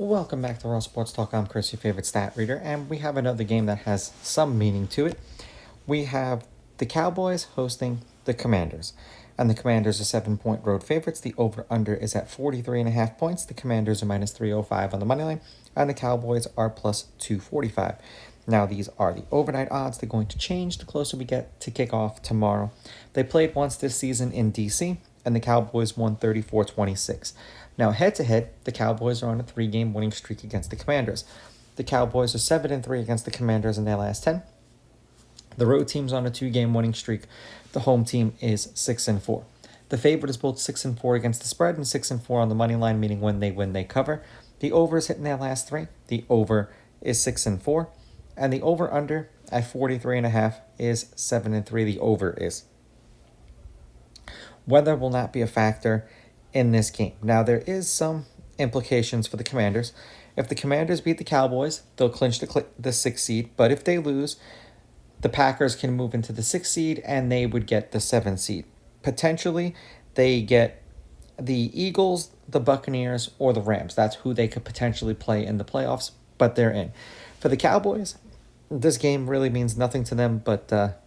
Welcome back to Raw Sports Talk. I'm Chris, your favorite stat reader, and we have another game that has some meaning to it. We have the Cowboys hosting the Commanders, and the Commanders are 7-point road favorites. The over-under is at 43.5 points. The Commanders are minus 305 on the money line, and the Cowboys are plus 245. Now, these are the overnight odds. They're going to change the closer we get to kickoff tomorrow. They played once this season in D.C., and the Cowboys won 34-26. Now, head-to-head, the Cowboys are on a 3-game winning streak against the Commanders. The Cowboys are 7-3 against the Commanders in their last 10. The road team's on a 2-game winning streak. The home team is 6-4. The favorite is both 6-4 against the spread and 6-4 on the money line, meaning when they win, they cover. The over is hitting their last 3. The over is 6-4. And the over-under at 43.5 is 7-3. The over is. Weather will not be a factor in this game. Now, there is some implications for the Commanders. If the Commanders beat the Cowboys, they'll clinch the 6th seed. But if they lose, the Packers can move into the 6th seed and they would get the 7th seed. Potentially, they get the Eagles, the Buccaneers, or the Rams. That's who they could potentially play in the playoffs, but they're in. For the Cowboys, this game really means nothing to them but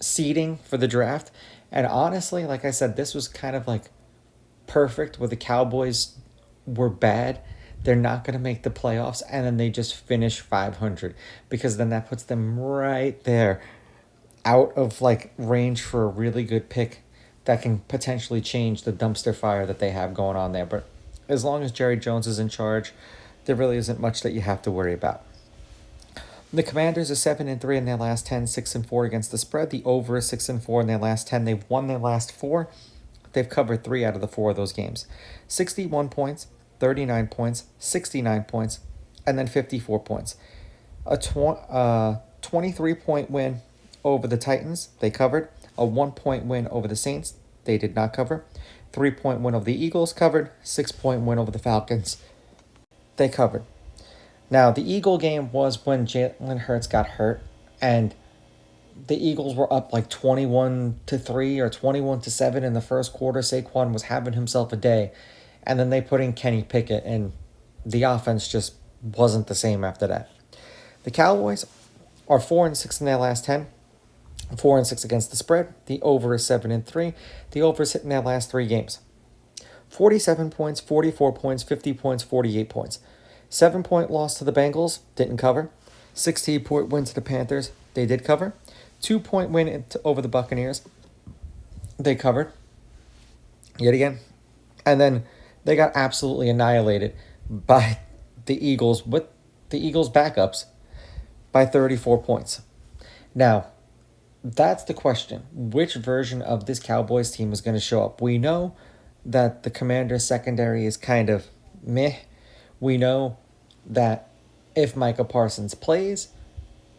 seeding for the draft. And honestly, like I said, this was kind of like perfect where the Cowboys were bad. They're not going to make the playoffs, and then they just finish 500 because then that puts them right there out of like range for a really good pick that can potentially change the dumpster fire that they have going on there. But as long as Jerry Jones is in charge, there really isn't much that you have to worry about. The Commanders are 7-3 in their last 10, 6-4 against the spread. The over is 6-4 in their last 10. They've won their last 4. They've covered 3 out of the 4 of those games. 61 points, 39 points, 69 points, and then 54 points. A 23-point win over the Titans, they covered. A 1-point win over the Saints, they did not cover. 3-point win over the Eagles, covered. 6-point win over the Falcons, they covered. Now, the Eagle game was when Jalen Hurts got hurt, and the Eagles were up like 21-3 or 21-7 in the first quarter. Saquon was having himself a day, and then they put in Kenny Pickett, and the offense just wasn't the same after that. The Cowboys are 4-6 in their last 10, 4-6 against the spread. The over is 7-3. The over is hitting their last 3 games. 47 points, 44 points, 50 points, 48 points. 7-point loss to the Bengals, didn't cover. 16-point win to the Panthers, they did cover. 2-point win over the Buccaneers, they covered. Yet again. And then they got absolutely annihilated by the Eagles with the Eagles' backups by 34 points. Now, that's the question. Which version of this Cowboys team is going to show up? We know that the Commanders' secondary is kind of meh. We know that if Micah Parsons plays,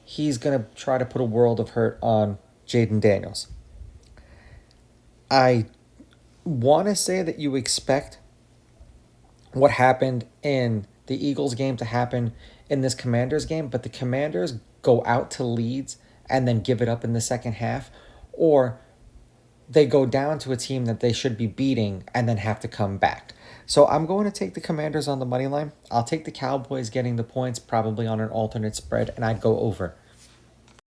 he's going to try to put a world of hurt on Jaden Daniels. I want to say that you expect what happened in the Eagles game to happen in this Commanders game, but the Commanders go out to leads and then give it up in the second half, or they go down to a team that they should be beating and then have to come back. So I'm going to take the Commanders on the money line. I'll take the Cowboys getting the points, probably on an alternate spread, and I'd go over.